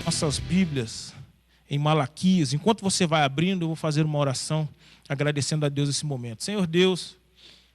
nossas Bíblias em Malaquias. Enquanto você vai abrindo, eu vou fazer uma oração agradecendo a Deus esse momento. Senhor Deus,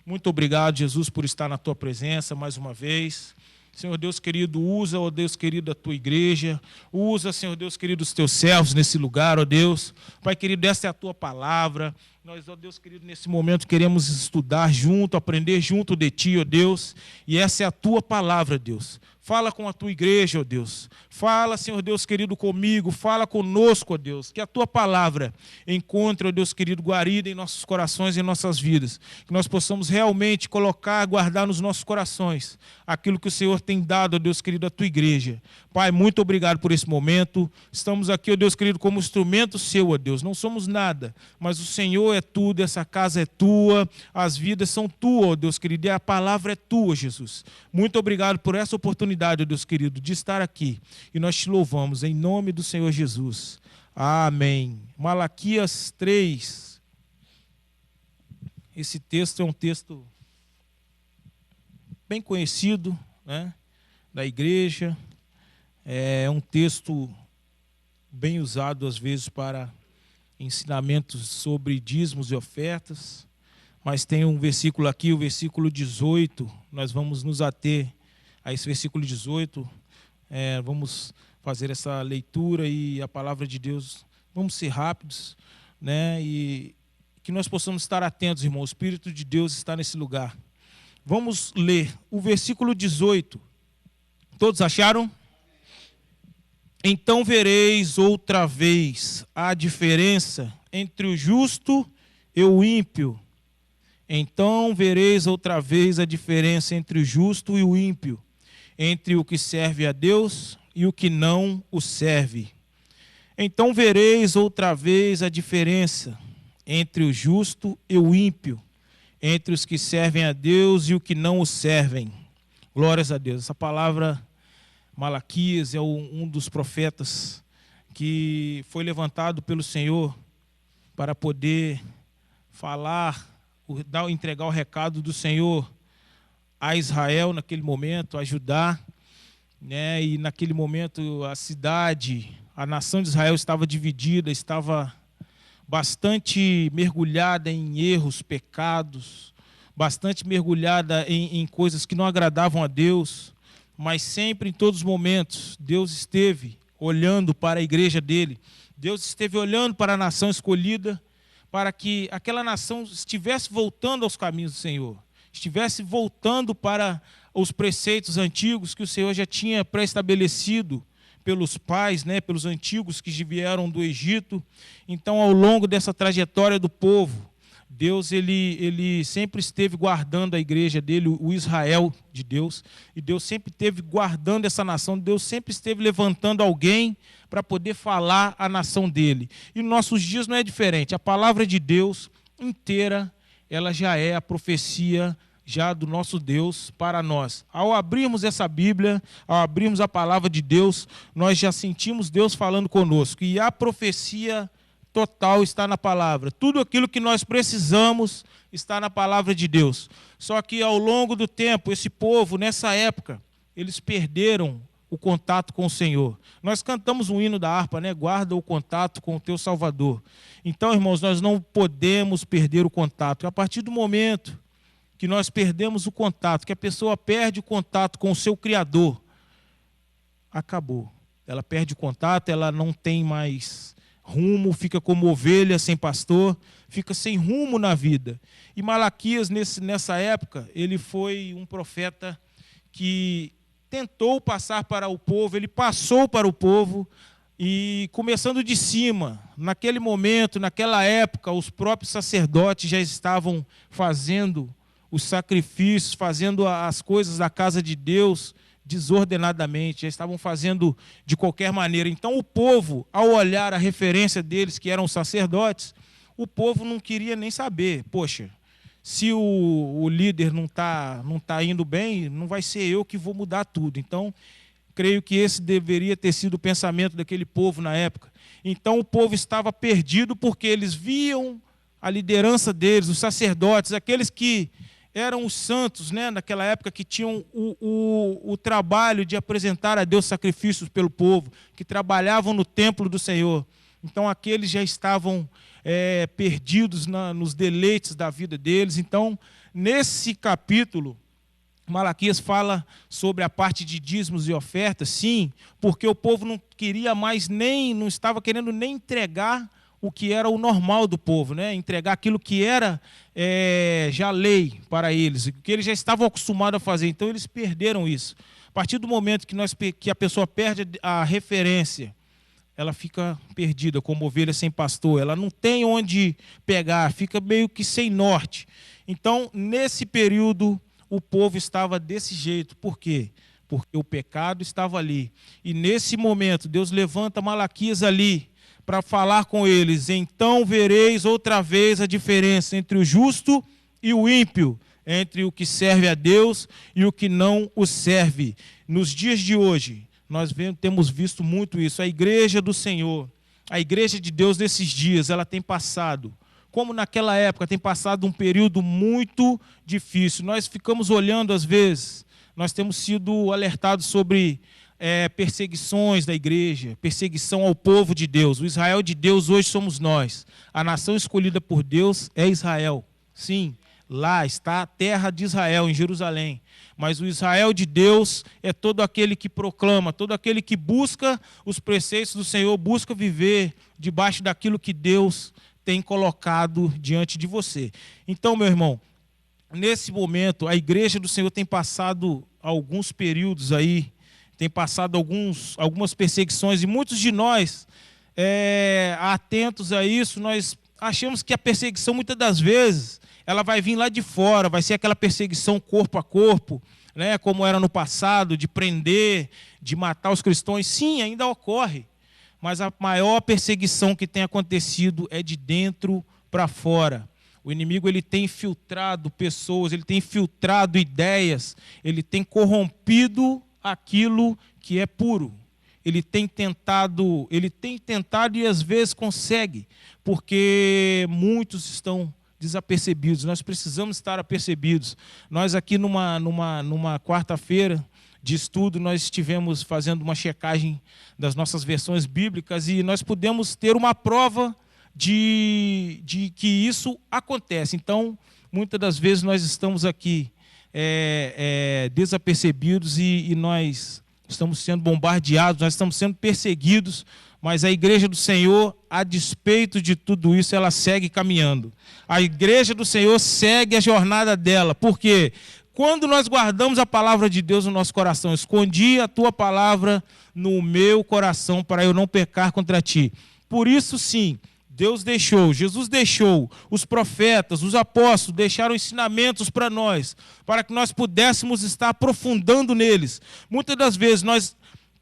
muito obrigado, Jesus, por estar na tua presença mais uma vez. Senhor Deus querido, usa, ó Deus querido, a tua igreja. Usa, Senhor Deus querido, os teus servos nesse lugar, ó Deus. Pai querido, essa é a tua palavra. Nós, ó Deus querido, nesse momento queremos estudar junto, aprender junto de ti, ó Deus. E essa é a tua palavra, Deus. Fala com a tua igreja, ó Deus. Fala, Senhor Deus querido, comigo. Fala conosco, ó Deus. Que a tua palavra encontre, ó Deus querido, guarida em nossos corações e em nossas vidas. Que nós possamos realmente colocar, guardar nos nossos corações aquilo que o Senhor tem dado, ó Deus querido, à tua igreja. Pai, muito obrigado por esse momento. Estamos aqui, ó Deus querido, como instrumento seu, ó Deus. Não somos nada, mas o Senhor é tudo, essa casa é tua, as vidas são tuas, ó Deus querido, e a palavra é tua, Jesus. Muito obrigado por essa oportunidade, ó Deus querido, de estar aqui. E nós te louvamos em nome do Senhor Jesus. Amém. Malaquias 3. Esse texto é um texto bem conhecido, né, da igreja. É um texto bem usado às vezes para ensinamentos sobre dízimos e ofertas. Mas tem um versículo aqui, o versículo 18. Nós vamos nos ater a esse versículo 18, vamos fazer essa leitura e a palavra de Deus, vamos ser rápidos, né? E que nós possamos estar atentos, irmão, o Espírito de Deus está nesse lugar. Vamos ler o versículo 18, todos acharam? Então vereis outra vez a diferença entre o justo e o ímpio. Então vereis outra vez a diferença entre o justo e o ímpio, entre o que serve a Deus e o que não o serve. Então vereis outra vez a diferença entre o justo e o ímpio, entre os que servem a Deus e o que não o servem. Glórias a Deus. Essa palavra, Malaquias, é um dos profetas que foi levantado pelo Senhor para poder falar, entregar o recado do Senhor a Israel naquele momento, a Judá, né? E naquele momento a cidade, a nação de Israel estava dividida, estava bastante mergulhada em erros, pecados, bastante mergulhada em coisas que não agradavam a Deus, mas sempre, em todos os momentos, Deus esteve olhando para a igreja dele, Deus esteve olhando para a nação escolhida, para que aquela nação estivesse voltando aos caminhos do Senhor, estivesse voltando para os preceitos antigos que o Senhor já tinha pré-estabelecido pelos pais, né, pelos antigos que vieram do Egito. Então, ao longo dessa trajetória do povo, Deus ele sempre esteve guardando a igreja dele, o Israel de Deus, e Deus sempre esteve guardando essa nação, Deus sempre esteve levantando alguém para poder falar à nação dele. E nos nossos dias não é diferente, a palavra de Deus inteira, ela já é a profecia já do nosso Deus para nós. Ao abrirmos essa Bíblia, ao abrirmos a palavra de Deus, nós já sentimos Deus falando conosco. E a profecia total está na palavra. Tudo aquilo que nós precisamos está na palavra de Deus. Só que ao longo do tempo, esse povo, nessa época, eles perderam o contato com o Senhor. Nós cantamos um hino da harpa, né? Guarda o contato com o teu Salvador. Então, irmãos, nós não podemos perder o contato. A partir do momento que nós perdemos o contato, que a pessoa perde o contato com o seu Criador, acabou. Ela perde o contato, ela não tem mais rumo, fica como ovelha sem pastor, fica sem rumo na vida. E Malaquias, nessa época, ele foi um profeta que tentou passar para o povo, ele passou para o povo, e começando de cima, naquele momento, naquela época, os próprios sacerdotes já estavam fazendo os sacrifícios, fazendo as coisas da casa de Deus desordenadamente, já estavam fazendo de qualquer maneira. Então o povo, ao olhar a referência deles, que eram os sacerdotes, o povo não queria nem saber. Poxa, se o líder não tá indo bem, não vai ser eu que vou mudar tudo. Então, creio que esse deveria ter sido o pensamento daquele povo na época. Então o povo estava perdido porque eles viam a liderança deles, os sacerdotes, aqueles que eram os santos, né, naquela época, que tinham o trabalho de apresentar a Deus sacrifícios pelo povo, que trabalhavam no templo do Senhor. Então, aqueles já estavam perdidos nos deleites da vida deles. Então, nesse capítulo, Malaquias fala sobre a parte de dízimos e ofertas, sim, porque o povo não queria mais não estava querendo nem entregar o que era o normal do povo, né? Entregar aquilo que era já lei para eles, o que eles já estavam acostumados a fazer. Então eles perderam isso. A partir do momento que a pessoa perde a referência, ela fica perdida, como ovelha sem pastor, ela não tem onde pegar, fica meio que sem norte. Então, nesse período, o povo estava desse jeito. Por quê? Porque o pecado estava ali. E nesse momento, Deus levanta Malaquias ali para falar com eles. Então vereis outra vez a diferença entre o justo e o ímpio, entre o que serve a Deus e o que não o serve. Nos dias de hoje, nós temos visto muito isso. A igreja do Senhor, a igreja de Deus nesses dias, ela tem passado, como naquela época, tem passado um período muito difícil. Nós ficamos olhando, às vezes, nós temos sido alertados sobre perseguições da igreja, perseguição ao povo de Deus. O Israel de Deus hoje somos nós. A nação escolhida por Deus é Israel. Sim, lá está a terra de Israel, em Jerusalém. Mas o Israel de Deus é todo aquele que proclama, todo aquele que busca os preceitos do Senhor, busca viver debaixo daquilo que Deus tem colocado diante de você. Então, meu irmão, nesse momento, a igreja do Senhor tem passado alguns períodos aí, tem passado algumas perseguições, e muitos de nós, atentos a isso, nós achamos que a perseguição, muitas das vezes, ela vai vir lá de fora, vai ser aquela perseguição corpo a corpo, né, como era no passado, de prender, de matar os cristãos. Sim, ainda ocorre. Mas a maior perseguição que tem acontecido é de dentro para fora. O inimigo ele tem infiltrado pessoas, ele tem infiltrado ideias, ele tem corrompido aquilo que é puro. Ele tem tentado e às vezes consegue, porque muitos estão desapercebidos. Nós precisamos estar apercebidos. Nós aqui numa quarta-feira de estudo, nós estivemos fazendo uma checagem das nossas versões bíblicas e nós pudemos ter uma prova de que isso acontece. Então, muitas das vezes nós estamos aqui desapercebidos e nós estamos sendo bombardeados, nós estamos sendo perseguidos, mas a igreja do Senhor, a despeito de tudo isso, ela segue caminhando. A igreja do Senhor segue a jornada dela. Por quê? Quando nós guardamos a palavra de Deus no nosso coração, escondi a tua palavra no meu coração para eu não pecar contra ti. Por isso, sim, Jesus deixou, os profetas, os apóstolos deixaram ensinamentos para nós, para que nós pudéssemos estar aprofundando neles. Muitas das vezes nós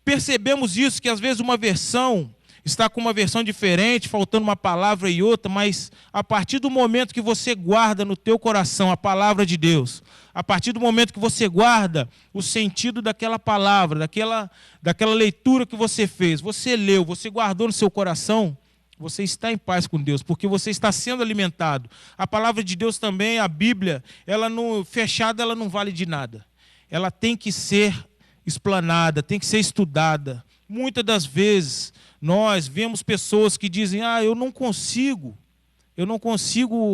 percebemos isso, que às vezes uma versão está com uma versão diferente, faltando uma palavra e outra, mas a partir do momento que você guarda no teu coração a palavra de Deus, a partir do momento que você guarda o sentido daquela palavra, daquela leitura que você fez, você leu, você guardou no seu coração, você está em paz com Deus, porque você está sendo alimentado. A palavra de Deus também, a Bíblia, fechada, ela não vale de nada. Ela tem que ser explanada, tem que ser estudada. Muitas das vezes, nós vemos pessoas que dizem, eu não consigo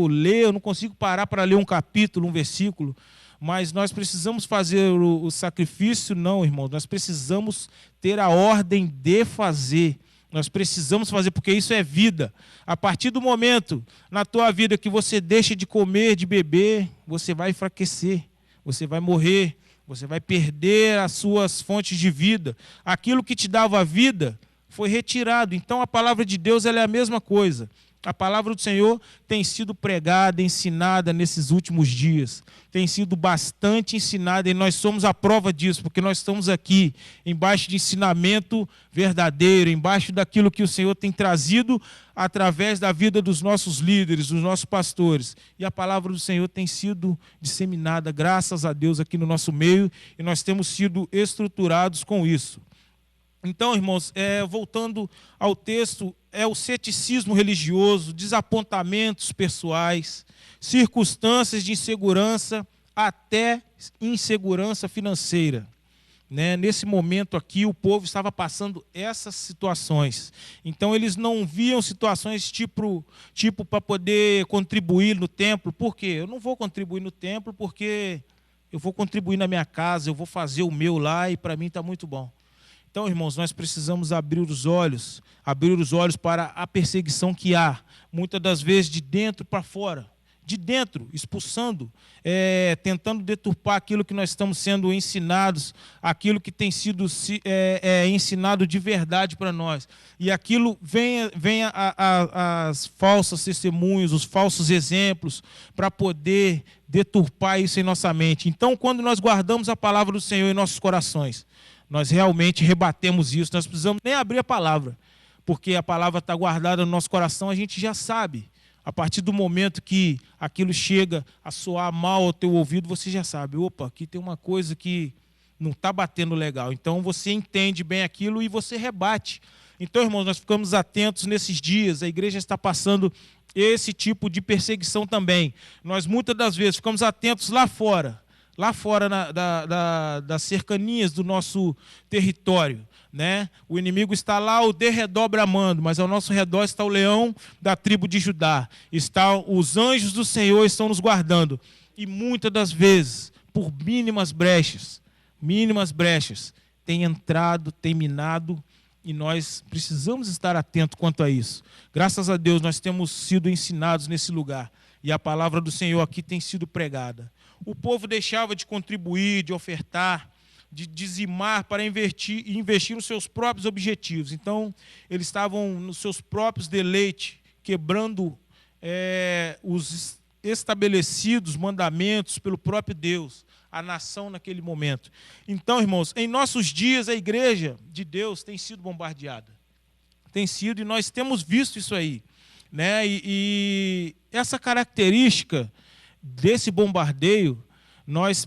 ler, eu não consigo parar para ler um capítulo, um versículo, mas nós precisamos fazer o sacrifício? Não, irmão, nós precisamos ter a ordem de fazer. Nós precisamos fazer, porque isso é vida. A partir do momento na tua vida que você deixa de comer, de beber, você vai enfraquecer, você vai morrer, você vai perder as suas fontes de vida. Aquilo que te dava vida foi retirado. Então a palavra de Deus ela é a mesma coisa. A palavra do Senhor tem sido pregada, ensinada nesses últimos dias. Tem sido bastante ensinada e nós somos a prova disso, porque nós estamos aqui embaixo de ensinamento verdadeiro, embaixo daquilo que o Senhor tem trazido através da vida dos nossos líderes, dos nossos pastores. E a palavra do Senhor tem sido disseminada, graças a Deus, aqui no nosso meio, e nós temos sido estruturados com isso. Então, irmãos, voltando ao texto, o ceticismo religioso, desapontamentos pessoais, circunstâncias de insegurança até insegurança financeira. Né? Nesse momento aqui, o povo estava passando essas situações. Então, eles não viam situações tipo para poder contribuir no templo. Por quê? Eu não vou contribuir no templo porque eu vou contribuir na minha casa, eu vou fazer o meu lá e para mim está muito bom. Então, irmãos, nós precisamos abrir os olhos para a perseguição que há, muitas das vezes de dentro para fora. De dentro, expulsando, tentando deturpar aquilo que nós estamos sendo ensinados, aquilo que tem sido ensinado de verdade para nós. E aquilo vem as falsas testemunhas, os falsos exemplos, para poder deturpar isso em nossa mente. Então, quando nós guardamos a palavra do Senhor em nossos corações, nós realmente rebatemos isso, nós precisamos nem abrir a palavra, porque a palavra está guardada no nosso coração, a gente já sabe. A partir do momento que aquilo chega a soar mal ao teu ouvido, você já sabe, opa, aqui tem uma coisa que não está batendo legal. Então você entende bem aquilo e você rebate. Então, irmãos, nós ficamos atentos nesses dias, a igreja está passando esse tipo de perseguição também. Nós muitas das vezes ficamos atentos lá fora das cercanias do nosso território. Né? O inimigo está lá ao derredor bramando, mas ao nosso redor está o leão da tribo de Judá. Os anjos do Senhor estão nos guardando. E muitas das vezes, por mínimas brechas, tem entrado, tem minado, e nós precisamos estar atentos quanto a isso. Graças a Deus nós temos sido ensinados nesse lugar, e a palavra do Senhor aqui tem sido pregada. O povo deixava de contribuir, de ofertar, de dizimar para investir nos seus próprios objetivos. Então, eles estavam nos seus próprios deleites, quebrando os estabelecidos mandamentos pelo próprio Deus, a nação naquele momento. Então, irmãos, em nossos dias, a igreja de Deus tem sido bombardeada. Tem sido, e nós temos visto isso aí. Né? E essa característica desse bombardeio, nós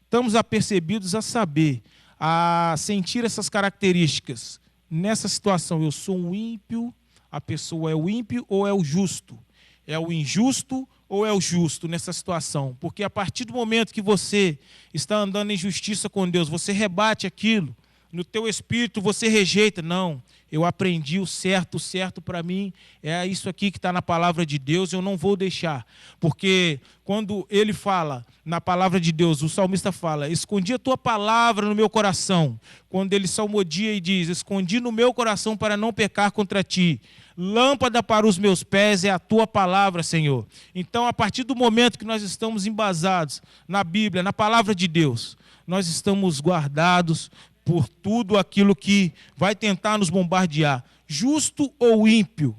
estamos apercebidos a saber, a sentir essas características. Nessa situação, eu sou um ímpio, a pessoa é o ímpio ou é o justo? É o injusto ou é o justo nessa situação? Porque a partir do momento que você está andando em justiça com Deus, você rebate aquilo, no teu espírito você rejeita. Não, eu aprendi o certo para mim é isso aqui que está na palavra de Deus, eu não vou deixar. Porque quando ele fala na palavra de Deus, o salmista fala, escondi a tua palavra no meu coração. Quando ele salmodia e diz, escondi no meu coração para não pecar contra ti. Lâmpada para os meus pés é a tua palavra, Senhor. Então, a partir do momento que nós estamos embasados na Bíblia, na palavra de Deus, nós estamos guardados por tudo aquilo que vai tentar nos bombardear. Justo ou ímpio?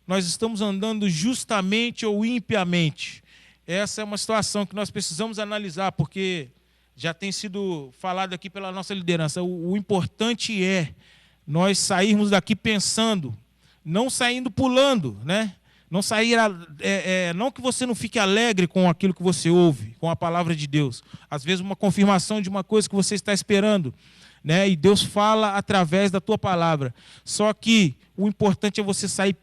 Nós estamos andando justamente ou impiamente? Essa é uma situação que nós precisamos analisar, porque já tem sido falado aqui pela nossa liderança. O importante é nós sairmos daqui pensando, não saindo pulando, né? Não sair, não que você não fique alegre com aquilo que você ouve, com a palavra de Deus. Às vezes uma confirmação de uma coisa que você está esperando, né? E Deus fala através da tua palavra. Só que o importante é você sair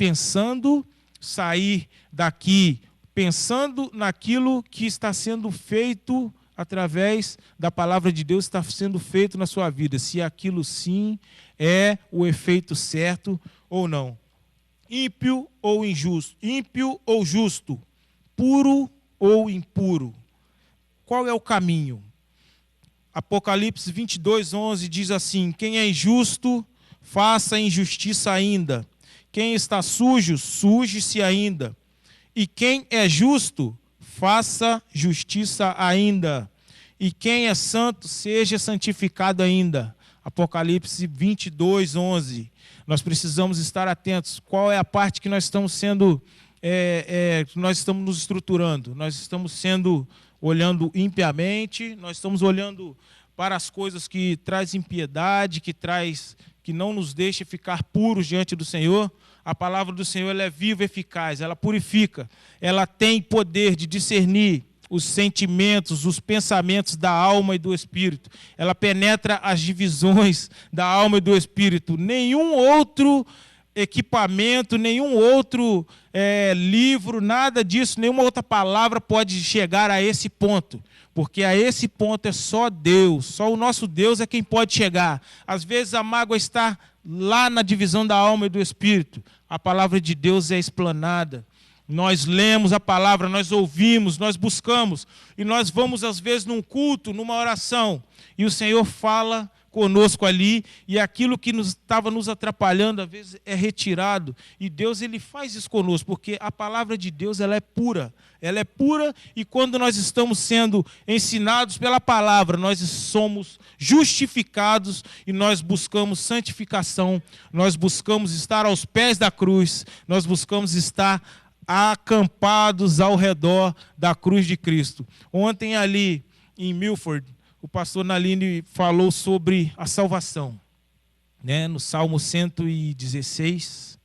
daqui pensando naquilo que está sendo feito através da palavra de Deus, está sendo feito na sua vida. Se aquilo sim é o efeito certo ou não. Ímpio ou injusto, ímpio ou justo, puro ou impuro. Qual é o caminho? Apocalipse 22:11 diz assim, quem é injusto, faça injustiça ainda. Quem está sujo, suje-se ainda. E quem é justo, faça justiça ainda. E quem é santo, seja santificado ainda. Apocalipse 22:11. Nós precisamos estar atentos. Qual é a parte que nós estamos sendo, nós estamos nos estruturando? Nós estamos olhando impiamente, nós estamos olhando para as coisas que traz impiedade, que não nos deixa ficar puros diante do Senhor. A palavra do Senhor ela é viva e eficaz, ela purifica, ela tem poder de discernir os sentimentos, os pensamentos da alma e do espírito. Ela penetra as divisões da alma e do espírito. Nenhum outro equipamento, nenhum outro livro, nada disso, nenhuma outra palavra pode chegar a esse ponto. Porque a esse ponto é só Deus, só o nosso Deus é quem pode chegar. Às vezes a mágoa está lá na divisão da alma e do espírito. A palavra de Deus é explanada. Nós lemos a palavra, nós ouvimos, nós buscamos. E nós vamos, às vezes, num culto, numa oração. E o Senhor fala conosco ali, e aquilo que estava nos atrapalhando, às vezes, é retirado. E Deus, Ele faz isso conosco, porque a palavra de Deus, ela é pura. Ela é pura, e quando nós estamos sendo ensinados pela palavra, nós somos justificados, e nós buscamos santificação, nós buscamos estar aos pés da cruz, nós buscamos estar acampados ao redor da cruz de Cristo. Ontem ali, em Milford, o pastor Naline falou sobre a salvação, né? No Salmo 116,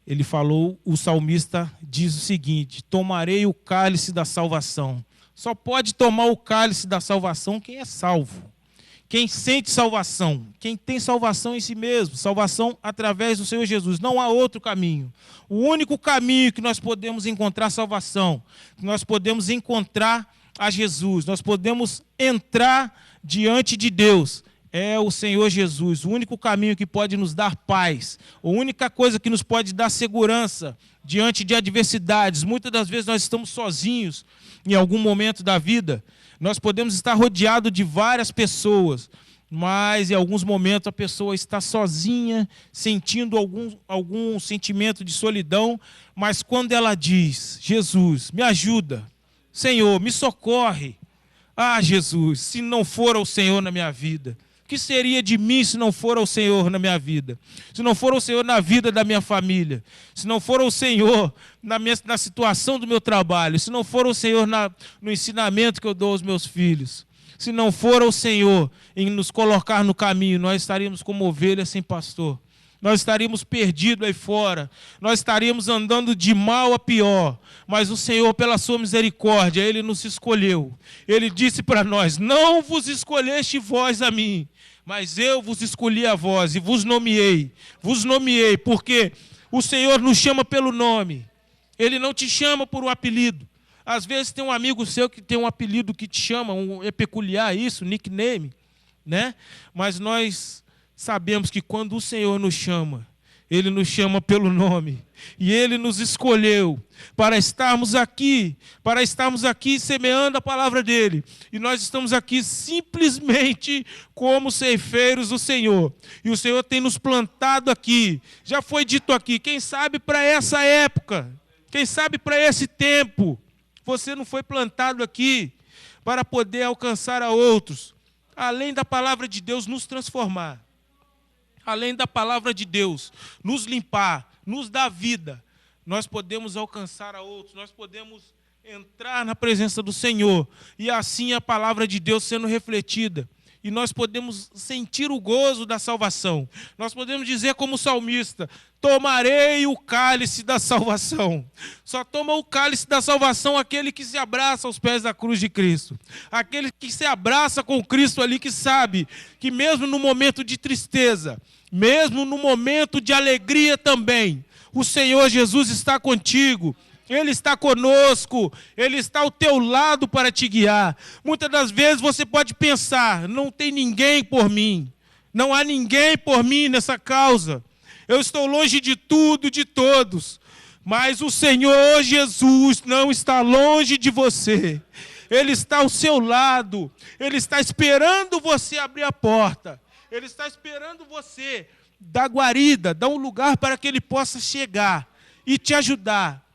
ele falou, o salmista diz o seguinte: tomarei o cálice da salvação. Só pode tomar o cálice da salvação quem é salvo, quem sente salvação, quem tem salvação em si mesmo, salvação através do Senhor Jesus. Não há outro caminho. O único caminho que nós podemos encontrar salvação, que nós podemos encontrar a Jesus, nós podemos entrar diante de Deus, é o Senhor Jesus. O único caminho que pode nos dar paz, a única coisa que nos pode dar segurança diante de adversidades. Muitas das vezes nós estamos sozinhos em algum momento da vida. Nós podemos estar rodeados de várias pessoas, mas em alguns momentos a pessoa está sozinha, sentindo algum sentimento de solidão, mas quando ela diz: Jesus, me ajuda, Senhor, me socorre. Ah, Jesus, se não for o Senhor na minha vida, o que seria de mim se não for o Senhor na minha vida? Se não for o Senhor na vida da minha família, se não for o Senhor na situação do meu trabalho, se não for o Senhor no ensinamento que eu dou aos meus filhos, se não for o Senhor em nos colocar no caminho, nós estaríamos como ovelhas sem pastor. Nós estaríamos perdidos aí fora, nós estaríamos andando de mal a pior, mas o Senhor, pela sua misericórdia, Ele nos escolheu. Ele disse para nós: não vos escolheste vós a mim, mas eu vos escolhi a vós e vos nomeei porque o Senhor nos chama pelo nome, Ele não te chama por um apelido. Às vezes tem um amigo seu que tem um apelido que te chama, é peculiar isso, nickname, né? Mas nós sabemos que quando o Senhor nos chama, Ele nos chama pelo nome. E Ele nos escolheu para estarmos aqui semeando a palavra dEle. E nós estamos aqui simplesmente como ceifeiros do Senhor. E o Senhor tem nos plantado aqui. Já foi dito aqui, quem sabe para essa época, quem sabe para esse tempo, você não foi plantado aqui para poder alcançar a outros. Além da palavra de Deus nos transformar. Além da palavra de Deus nos limpar, nos dar vida, nós podemos alcançar a outros, nós podemos entrar na presença do Senhor, e assim a palavra de Deus sendo refletida, e nós podemos sentir o gozo da salvação. Nós podemos dizer como salmista: tomarei o cálice da salvação. Só toma o cálice da salvação aquele que se abraça aos pés da cruz de Cristo. Aquele que se abraça com Cristo ali, que sabe que mesmo no momento de tristeza, mesmo no momento de alegria também, o Senhor Jesus está contigo. Ele está conosco, Ele está ao teu lado para te guiar. Muitas das vezes você pode pensar: não tem ninguém por mim, não há ninguém por mim nessa causa. Eu estou longe de tudo e de todos, mas o Senhor Jesus não está longe de você. Ele está ao seu lado, Ele está esperando você abrir a porta, Ele está esperando você dar guarida, dar um lugar para que Ele possa chegar e te ajudar,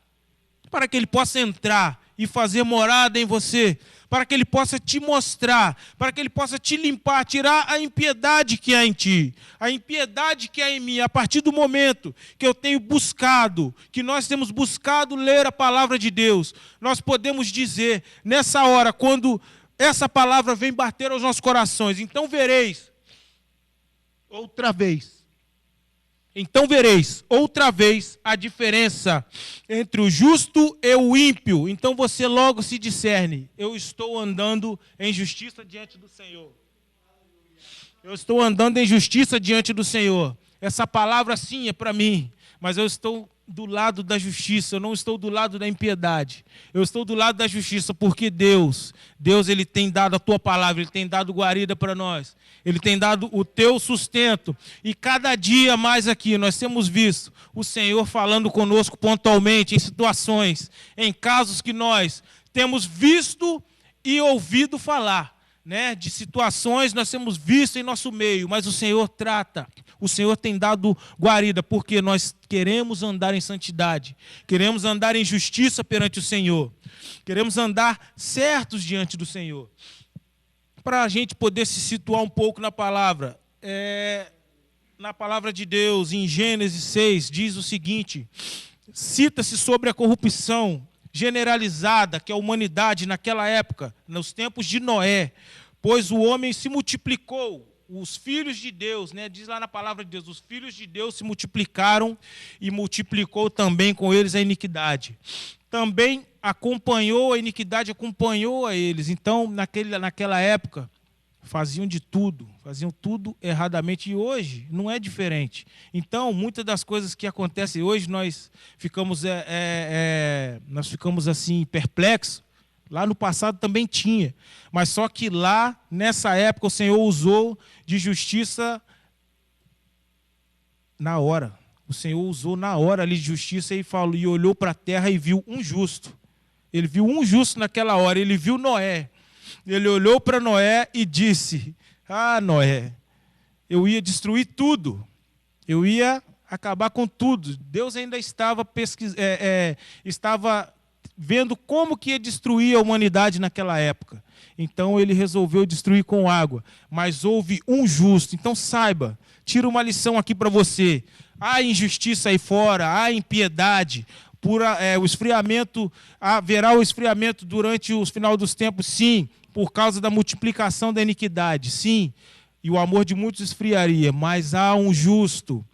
para que Ele possa entrar e fazer morada em você, para que Ele possa te mostrar, para que Ele possa te limpar, tirar a impiedade que há em ti, a impiedade que há em mim. A partir do momento que eu tenho buscado, que nós temos buscado ler a palavra de Deus, nós podemos dizer, nessa hora, quando essa palavra vem bater aos nossos corações: então vereis outra vez a diferença entre o justo e o ímpio. Então você logo se discerne: eu estou andando em justiça diante do Senhor. Eu estou andando em justiça diante do Senhor. essa palavra sim é para mim, mas eu estou do lado da justiça, eu não estou do lado da impiedade. Eu estou do lado da justiça porque Deus, Ele tem dado a tua palavra, Ele tem dado guarida para nós. Ele tem dado o teu sustento. E cada dia mais aqui nós temos visto o Senhor falando conosco pontualmente em situações, em casos que nós temos visto e ouvido falar. De situações nós temos visto em nosso meio, mas o Senhor trata, o Senhor tem dado guarida, porque nós queremos andar em santidade, queremos andar em justiça perante o Senhor, queremos andar certos diante do Senhor. Para a gente poder se situar um pouco na palavra, na palavra de Deus, em Gênesis 6, diz o seguinte, cita-se sobre a corrupção generalizada que a humanidade naquela época, nos tempos de Noé, pois o homem se multiplicou, os filhos de Deus, diz lá na palavra de Deus, os filhos de Deus se multiplicaram e multiplicou também com eles a iniquidade. Também acompanhou a iniquidade, acompanhou a eles. Então, naquela época, faziam tudo erradamente, e hoje não é diferente. Então, muitas das coisas que acontecem hoje, nós ficamos assim, perplexos. Lá no passado também tinha, mas só que lá, nessa época, o Senhor usou de justiça na hora. O Senhor usou na hora ali de justiça e falou, e olhou para a terra e viu um justo. Ele viu um justo naquela hora, ele viu Noé. Ele olhou para Noé e disse, Noé, eu ia destruir tudo, eu ia acabar com tudo. Deus ainda estava vendo como que ia destruir a humanidade naquela época. Então ele resolveu destruir com água, mas houve um justo. Então saiba, tira uma lição aqui para você. Há injustiça aí fora, há impiedade, o esfriamento, haverá o esfriamento durante o final dos tempos, sim, por causa da multiplicação da iniquidade, sim, e o amor de muitos esfriaria, mas há um justo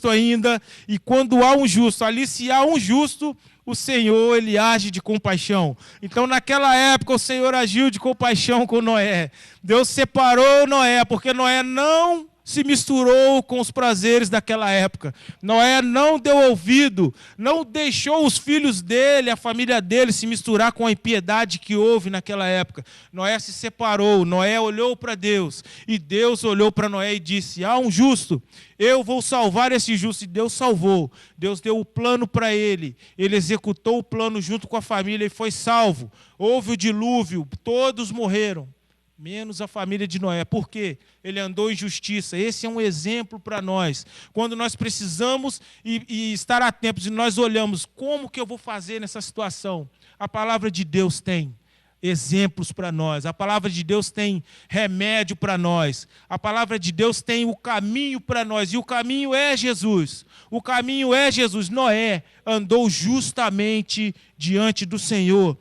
ainda, e quando há um justo, ali se há um justo, o Senhor, Ele age de compaixão. Então, naquela época, o Senhor agiu de compaixão com Noé. Deus separou Noé, porque Noé não se misturou com os prazeres daquela época. Noé não deu ouvido, não deixou os filhos dele, a família dele, se misturar com a impiedade que houve naquela época. Noé se separou, Noé olhou para Deus, e Deus olhou para Noé e disse, há um justo, eu vou salvar esse justo. E Deus salvou, Deus deu o plano para ele executou o plano junto com a família e foi salvo. Houve o dilúvio, todos morreram, menos a família de Noé. Por quê? Ele andou em justiça. Esse é um exemplo para nós. Quando nós precisamos e estar atentos, e nós olhamos, como que eu vou fazer nessa situação? A palavra de Deus tem exemplos para nós. A palavra de Deus tem remédio para nós. A palavra de Deus tem o caminho para nós. E o caminho é Jesus. O caminho é Jesus. Noé andou justamente diante do Senhor.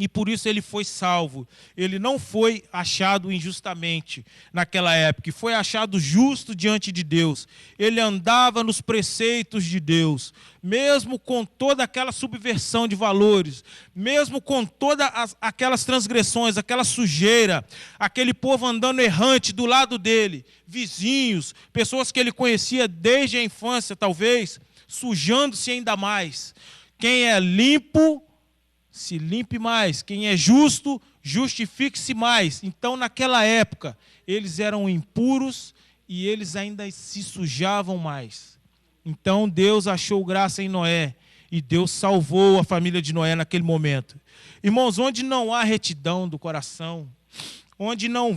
E por isso ele foi salvo. Ele não foi achado injustamente naquela época. Foi achado justo diante de Deus. Ele andava nos preceitos de Deus. Mesmo com toda aquela subversão de valores. Mesmo com todas aquelas transgressões, aquela sujeira. Aquele povo andando errante do lado dele. Vizinhos, pessoas que ele conhecia desde a infância, talvez. Sujando-se ainda mais. Quem é limpo, se limpe mais. Quem é justo, justifique-se mais. Então, naquela época, eles eram impuros e eles ainda se sujavam mais. Então, Deus achou graça em Noé e Deus salvou a família de Noé naquele momento. Irmãos, onde não há retidão do coração, onde não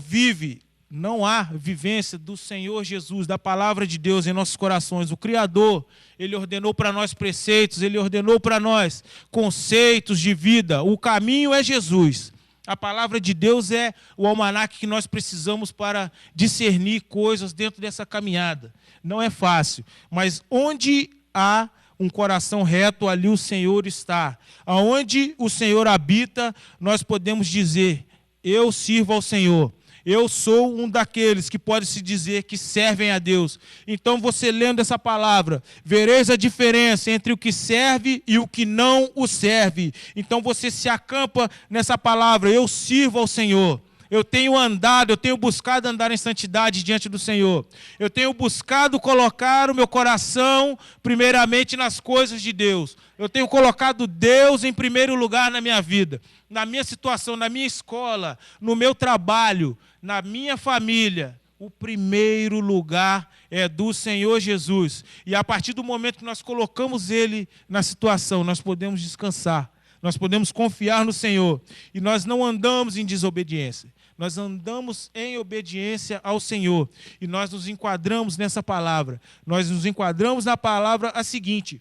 há vivência do Senhor Jesus, da palavra de Deus em nossos corações, o Criador, Ele ordenou para nós preceitos, Ele ordenou para nós conceitos de vida. O caminho é Jesus. A palavra de Deus é o almanaque que nós precisamos para discernir coisas dentro dessa caminhada. Não é fácil, mas onde há um coração reto, ali o Senhor está. Aonde o Senhor habita, nós podemos dizer, eu sirvo ao Senhor. Eu sou um daqueles que pode se dizer que servem a Deus. Então você lendo essa palavra, vereis a diferença entre o que serve e o que não o serve. Então você se acampa nessa palavra, eu sirvo ao Senhor. eu tenho andado, eu tenho buscado andar em santidade diante do Senhor. Eu tenho buscado colocar o meu coração primeiramente nas coisas de Deus. Eu tenho colocado Deus em primeiro lugar na minha vida, na minha situação, na minha escola, no meu trabalho, na minha família. O primeiro lugar é do Senhor Jesus. E a partir do momento que nós colocamos Ele na situação, nós podemos descansar. Nós podemos confiar no Senhor. E nós não andamos em desobediência. Nós andamos em obediência ao Senhor. E nós nos enquadramos nessa palavra. Nós nos enquadramos na palavra a seguinte: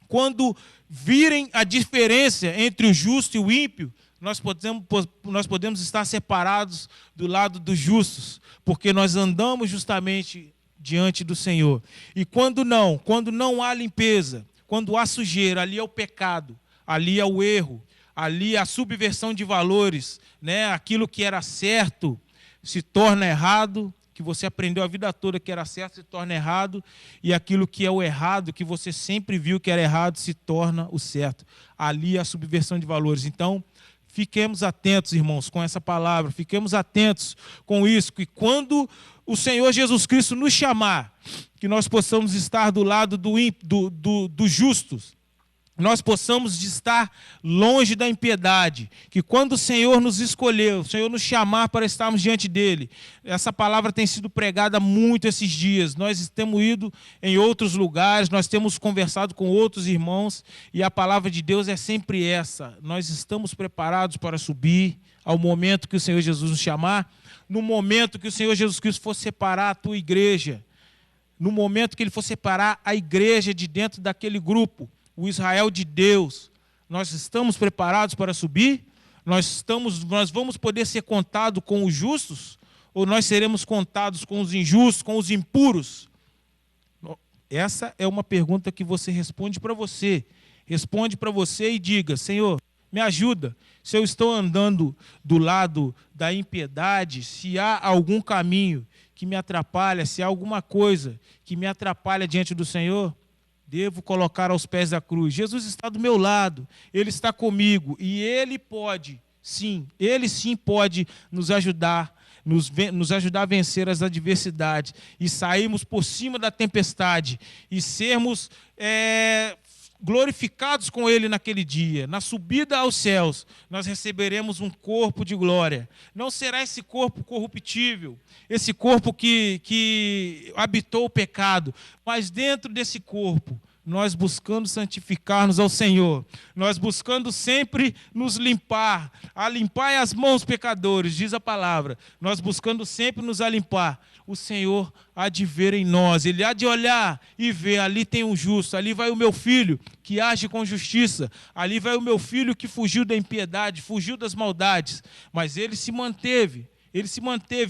quando virem a diferença entre o justo e o ímpio, nós podemos estar separados do lado dos justos, porque nós andamos justamente diante do Senhor. E quando não há limpeza, quando há sujeira, ali é o pecado, ali é o erro, ali é a subversão de valores, né? Aquilo que era certo se torna errado, que você aprendeu a vida toda que era certo se torna errado, e aquilo que é o errado, que você sempre viu que era errado, se torna o certo. Ali é a subversão de valores. Então, fiquemos atentos, irmãos, com essa palavra, fiquemos atentos com isso, que quando o Senhor Jesus Cristo nos chamar, que nós possamos estar do lado dos justos, nós possamos estar longe da impiedade, que quando o Senhor nos escolheu, o Senhor nos chamar para estarmos diante dEle, essa palavra tem sido pregada muito esses dias, nós temos ido em outros lugares, nós temos conversado com outros irmãos, e a palavra de Deus é sempre essa: nós estamos preparados para subir ao momento que o Senhor Jesus nos chamar, no momento que o Senhor Jesus Cristo for separar a tua igreja, no momento que Ele for separar a igreja de dentro daquele grupo, o Israel de Deus. Nós estamos preparados para subir? Nós vamos poder ser contados com os justos? Ou nós seremos contados com os injustos, com os impuros? Essa é uma pergunta que você responde para você. Responde para você e diga: Senhor, me ajuda. Se eu estou andando do lado da impiedade, se há algum caminho que me atrapalha, se há alguma coisa que me atrapalha diante do Senhor, devo colocar aos pés da cruz. Jesus está do meu lado, Ele está comigo, e Ele sim pode nos ajudar, nos ajudar a vencer as adversidades, e sairmos por cima da tempestade, e sermos glorificados com Ele naquele dia. Na subida aos céus, nós receberemos um corpo de glória. Não será esse corpo corruptível, esse corpo que habitou o pecado, mas dentro desse corpo, nós buscando santificar-nos ao Senhor, nós buscando sempre nos limpar, limpar as mãos pecadores, diz a palavra, nós buscando sempre nos limpar, o Senhor há de ver em nós, Ele há de olhar e ver: ali tem um justo, ali vai o meu filho que age com justiça, ali vai o meu filho que fugiu da impiedade, fugiu das maldades, mas ele se manteve.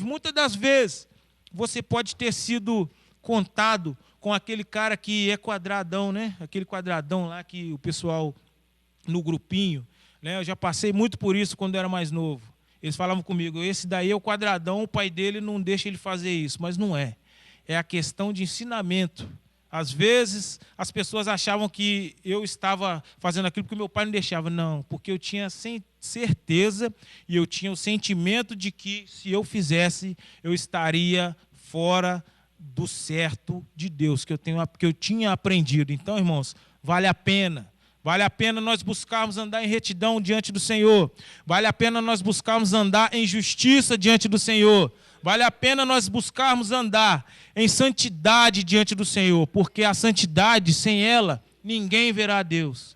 Muitas das vezes você pode ter sido contado com aquele cara que é quadradão, né? Aquele quadradão lá que o pessoal no grupinho, né? Eu já passei muito por isso quando eu era mais novo. Eles falavam comigo: esse daí é o quadradão, o pai dele não deixa ele fazer isso. Mas não é. É a questão de ensinamento. Às vezes as pessoas achavam que eu estava fazendo aquilo porque meu pai não deixava. Não, porque eu tinha certeza e eu tinha o sentimento de que se eu fizesse, eu estaria fora do certo de Deus, que eu tinha aprendido. Então, irmãos, vale a pena nós buscarmos andar em retidão diante do Senhor, vale a pena nós buscarmos andar em justiça diante do Senhor, vale a pena nós buscarmos andar em santidade diante do Senhor, porque a santidade, sem ela, ninguém verá a Deus,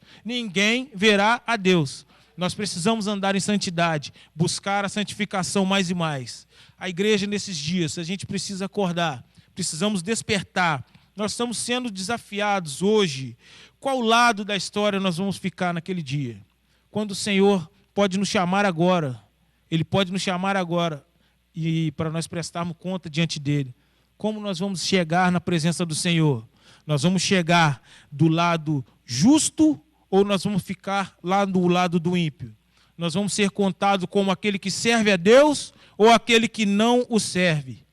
Nós precisamos andar em santidade, buscar a santificação mais e mais. A igreja nesses dias, a gente precisa acordar, precisamos despertar. Nós estamos sendo desafiados hoje. Qual lado da história nós vamos ficar naquele dia? Quando o Senhor pode nos chamar agora. Ele pode nos chamar agora e para nós prestarmos conta diante dele. Como nós vamos chegar na presença do Senhor? Nós vamos chegar do lado justo ou nós vamos ficar lá do lado do ímpio? Nós vamos ser contados como aquele que serve a Deus ou aquele que não o serve?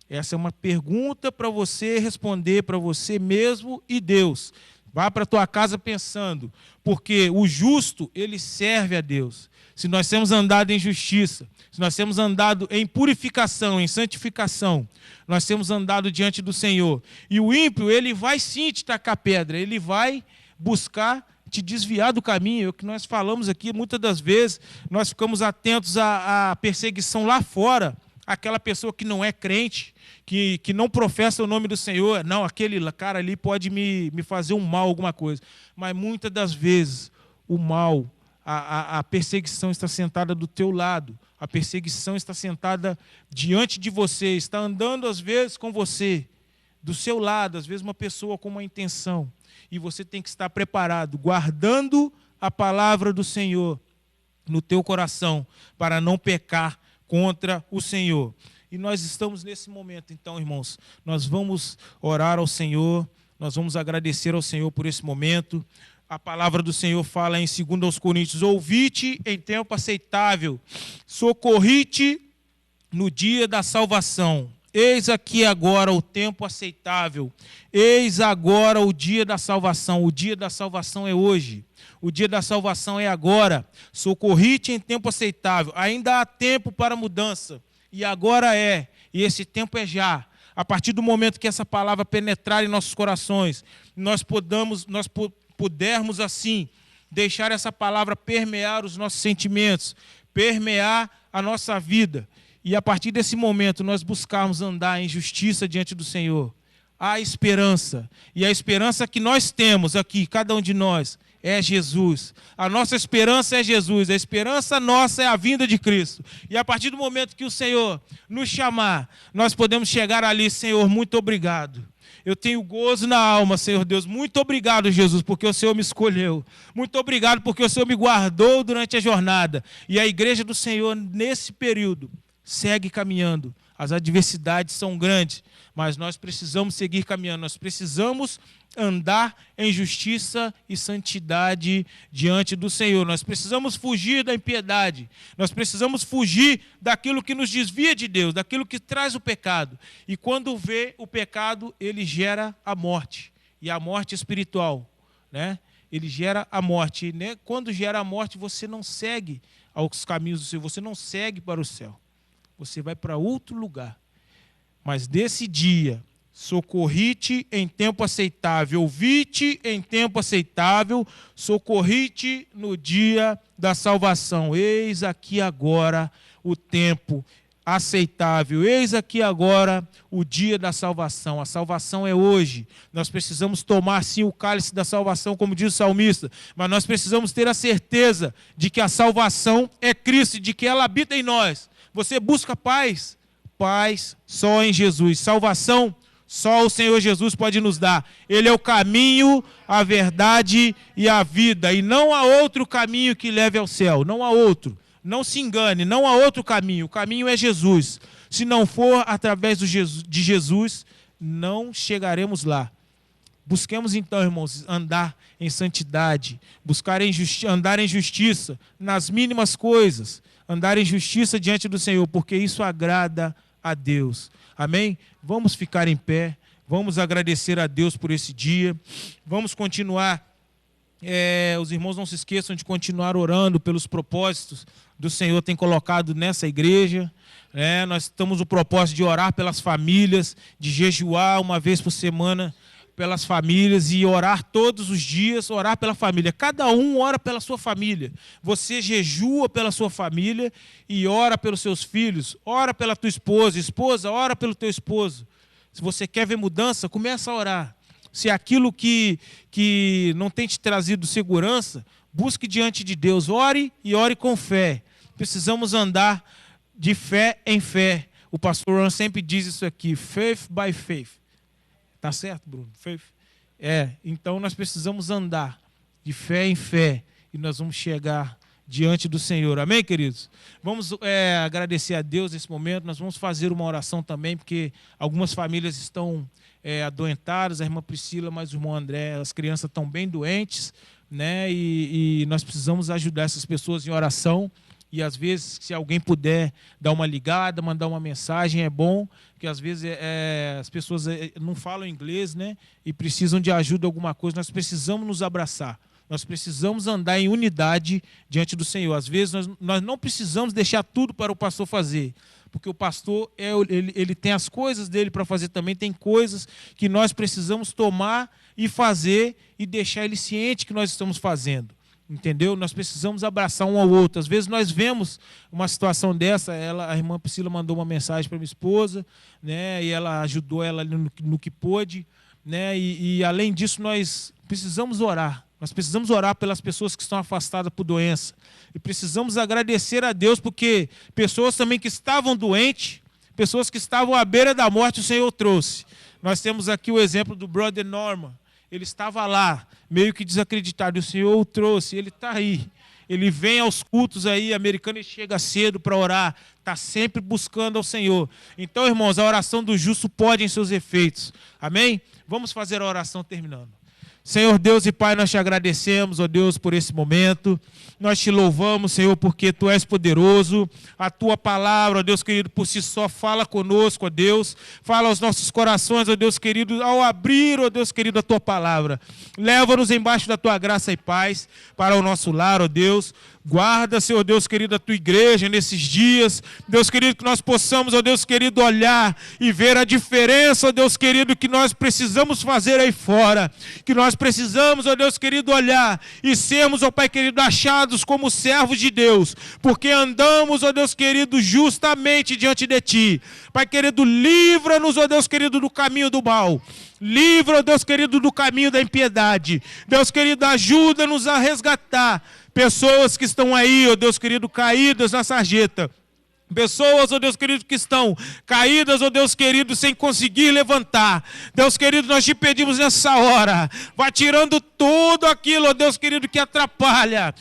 Essa é uma pergunta para você responder para você mesmo e Deus. Vá para a tua casa pensando, porque o justo, ele serve a Deus. Se nós temos andado em justiça, se nós temos andado em purificação, em santificação, nós temos andado diante do Senhor. E o ímpio, ele vai sim te tacar pedra, ele vai buscar te desviar do caminho. É o que nós falamos aqui, muitas das vezes, nós ficamos atentos à perseguição lá fora, aquela pessoa que não é crente, que não professa o nome do Senhor. Não, aquele cara ali pode me fazer um mal, alguma coisa. Mas muitas das vezes, o mal, a perseguição está sentada do teu lado. A perseguição está sentada diante de você, está andando às vezes com você, do seu lado, às vezes uma pessoa com uma intenção. E você tem que estar preparado, guardando a palavra do Senhor no teu coração, para não pecar contra o Senhor. E nós estamos nesse momento, então, irmãos, nós vamos orar ao Senhor, nós vamos agradecer ao Senhor por esse momento. A palavra do Senhor fala em 2 Coríntios: ouvi-te em tempo aceitável, socorri-te no dia da salvação. Eis aqui agora o tempo aceitável, eis agora o dia da salvação. O dia da salvação é hoje, o dia da salvação é agora. Socorri-te em tempo aceitável, ainda há tempo para mudança, e agora é, e esse tempo é já. A partir do momento que essa palavra penetrar em nossos corações, nós pudermos assim, deixar essa palavra permear os nossos sentimentos, permear a nossa vida, e a partir desse momento nós buscarmos andar em justiça diante do Senhor, há esperança. E a esperança que nós temos aqui, cada um de nós, é Jesus. A nossa esperança é Jesus. A esperança nossa é a vinda de Cristo. E a partir do momento que o Senhor nos chamar, nós podemos chegar ali: Senhor, muito obrigado. Eu tenho gozo na alma, Senhor Deus. Muito obrigado, Jesus, porque o Senhor me escolheu. Muito obrigado porque o Senhor me guardou durante a jornada. E a igreja do Senhor, nesse período, segue caminhando. As adversidades são grandes, mas nós precisamos seguir caminhando. Nós precisamos andar em justiça e santidade diante do Senhor. Nós precisamos fugir da impiedade. Nós precisamos fugir daquilo que nos desvia de Deus, daquilo que traz o pecado. E quando vê o pecado, ele gera a morte. E a morte espiritual, né? Ele gera a morte. Né? Quando gera a morte, você não segue aos caminhos do Senhor, você não segue para o céu. Você vai para outro lugar. Mas desse dia, socorri-te em tempo aceitável, ouvi-te em tempo aceitável, socorri-te no dia da salvação. Eis aqui agora o tempo aceitável, eis aqui agora o dia da salvação. A salvação é hoje. Nós precisamos tomar sim o cálice da salvação, como diz o salmista, mas nós precisamos ter a certeza de que a salvação é Cristo, de que ela habita em nós. Você busca paz? Paz só em Jesus. Salvação, só o Senhor Jesus pode nos dar. Ele é o caminho, a verdade e a vida. E não há outro caminho que leve ao céu. Não há outro. Não se engane, não há outro caminho. O caminho é Jesus. Se não for através de Jesus, não chegaremos lá. Busquemos então, irmãos, andar em santidade, andar em justiça nas mínimas coisas, andar em justiça diante do Senhor, porque isso agrada a Deus. Amém? Vamos ficar em pé, vamos agradecer a Deus por esse dia, vamos continuar. Os irmãos não se esqueçam de continuar orando pelos propósitos do Senhor tem colocado nessa igreja. Nós estamos no propósito de orar pelas famílias, de jejuar uma vez por semana pelas famílias e orar todos os dias, orar pela família. Cada um ora pela sua família. Você jejua pela sua família e ora pelos seus filhos, ora pela tua esposa, esposa, ora pelo teu esposo. Se você quer ver mudança, começa a orar. Se aquilo que não tem te trazido segurança, busque diante de Deus, ore e ore com fé. Precisamos andar de fé em fé. O pastor Ron sempre diz isso aqui, faith by faith. Tá certo, Bruno? Faith. Então nós precisamos andar de fé em fé e nós vamos chegar diante do Senhor. Amém, queridos? Vamos agradecer a Deus nesse momento. Nós vamos fazer uma oração também, porque algumas famílias estão adoentadas, a irmã Priscila, mas o irmão André, as crianças estão bem doentes, né? E nós precisamos ajudar essas pessoas em oração. E às vezes, se alguém puder dar uma ligada, mandar uma mensagem, é bom, porque às vezes as pessoas não falam inglês, né? E precisam de ajuda em alguma coisa. Nós precisamos nos abraçar. Nós precisamos andar em unidade diante do Senhor. Às vezes nós não precisamos deixar tudo para o pastor fazer, porque o pastor ele tem as coisas dele para fazer também, tem coisas que nós precisamos tomar e fazer e deixar ele ciente que nós estamos fazendo. Entendeu? Nós precisamos abraçar um ao outro. Às vezes nós vemos uma situação dessa, a irmã Priscila mandou uma mensagem para minha esposa, né, e ela ajudou ela no que pôde, né, e além disso nós precisamos orar. Nós precisamos orar pelas pessoas que estão afastadas por doença. E precisamos agradecer a Deus, porque pessoas também que estavam doentes, pessoas que estavam à beira da morte, o Senhor trouxe. Nós temos aqui o exemplo do brother Norman. Ele estava lá, meio que desacreditado, e o Senhor o trouxe, ele está aí. Ele vem aos cultos aí, americano, e chega cedo para orar, está sempre buscando ao Senhor. Então, irmãos, a oração do justo pode em seus efeitos. Amém? Vamos fazer a oração terminando. Senhor Deus e Pai, nós te agradecemos, ó Deus, por esse momento. Nós te louvamos, Senhor, porque Tu és poderoso. A Tua palavra, ó Deus querido, por si só fala conosco, ó Deus. Fala aos nossos corações, ó Deus querido, ao abrir, ó Deus querido, a Tua palavra. Leva-nos embaixo da Tua graça e paz para o nosso lar, ó Deus. Guarda, Senhor Deus querido, a Tua igreja nesses dias. Deus querido, que nós possamos, ó Deus querido, olhar e ver a diferença, ó Deus querido, que nós precisamos fazer aí fora. Que nós precisamos, ó Deus querido, olhar e sermos, ó Pai querido, achados como servos de Deus. Porque andamos, ó Deus querido, justamente diante de Ti. Pai querido, livra-nos, ó Deus querido, do caminho do mal. Livra, ó Deus querido, do caminho da impiedade. Deus querido, ajuda-nos a resgatar pessoas que estão aí, ó Deus querido, caídas na sarjeta. Pessoas, ó Deus querido, que estão caídas, ó Deus querido, sem conseguir levantar. Deus querido, nós te pedimos nessa hora, vá tirando tudo aquilo, ó Deus querido, que atrapalha,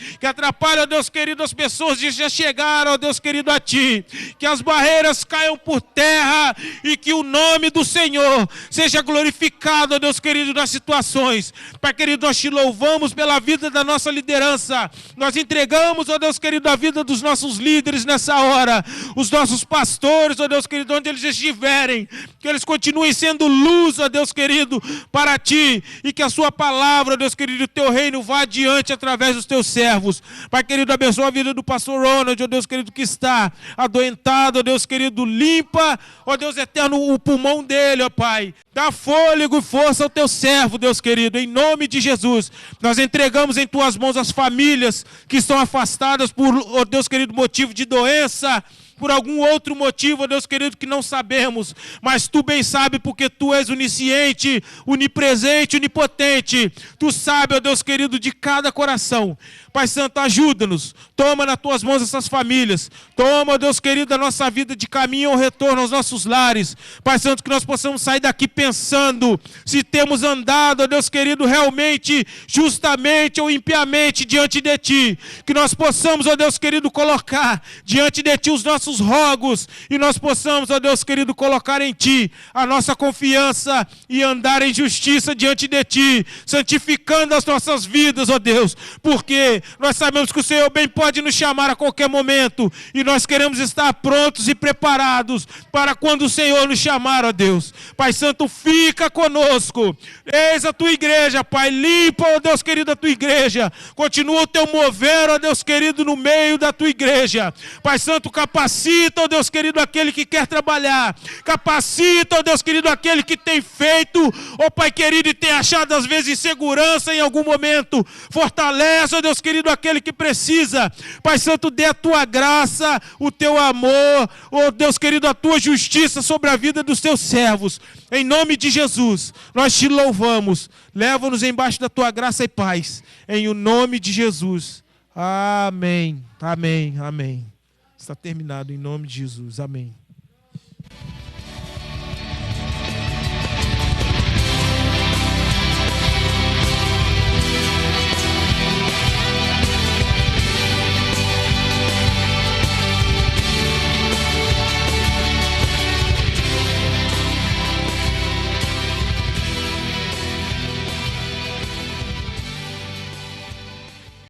ó Deus querido, as pessoas de já chegaram, ó Deus querido, a Ti. Que as barreiras caiam por terra e que o nome do Senhor seja glorificado, ó Deus querido, nas situações. Pai querido, nós te louvamos pela vida da nossa liderança. Nós entregamos, ó Deus querido, a vida dos nossos líderes nessa hora. Os nossos pastores, ó Deus querido, onde eles estiverem, que eles continuem sendo luz, ó Deus querido, para Ti, e que a Sua palavra, ó Deus querido, o Teu reino vá adiante através dos Teus servos. Pai querido, abençoa a vida do pastor Ronald, ó Deus querido, que está adoentado, ó Deus querido, limpa, ó Deus eterno, o pulmão dele, ó Pai. Dá fôlego e força ao Teu servo, Deus querido, em nome de Jesus. Nós entregamos em Tuas mãos as famílias que estão afastadas por, ó Deus querido, motivo de doença, por algum outro motivo, ó Deus querido, que não sabemos, mas Tu bem sabes, porque Tu és onisciente, onipresente, onipotente. Tu sabes, ó Deus querido, de cada coração. Pai Santo, ajuda-nos, toma nas Tuas mãos essas famílias, toma, ó Deus querido, a nossa vida de caminho ao retorno aos nossos lares. Pai Santo, que nós possamos sair daqui pensando se temos andado, ó Deus querido, realmente, justamente ou impiamente diante de Ti. Que nós possamos, ó Deus querido, colocar diante de Ti os nossos rogos, e nós possamos, ó Deus querido, colocar em Ti a nossa confiança e andar em justiça diante de Ti, santificando as nossas vidas, ó Deus, porque nós sabemos que o Senhor bem pode nos chamar a qualquer momento, e nós queremos estar prontos e preparados para quando o Senhor nos chamar, ó Deus. Pai Santo, fica conosco, eis a Tua igreja, Pai, limpa, ó Deus querido, a Tua igreja, continua o Teu mover, ó Deus querido, no meio da Tua igreja. Pai Santo, capacita, ó Deus querido, aquele que quer trabalhar, capacita, ó Deus querido, aquele que tem feito, ó Pai querido, e tem achado às vezes insegurança em algum momento, fortalece, ó Deus querido, aquele que precisa. Pai Santo, dê a Tua graça, o Teu amor, ó Deus querido, a Tua justiça sobre a vida dos Teus servos. Em nome de Jesus, nós Te louvamos. Leva-nos embaixo da Tua graça e paz. Em o nome de Jesus. Amém. Amém. Amém. Está terminado em nome de Jesus. Amém.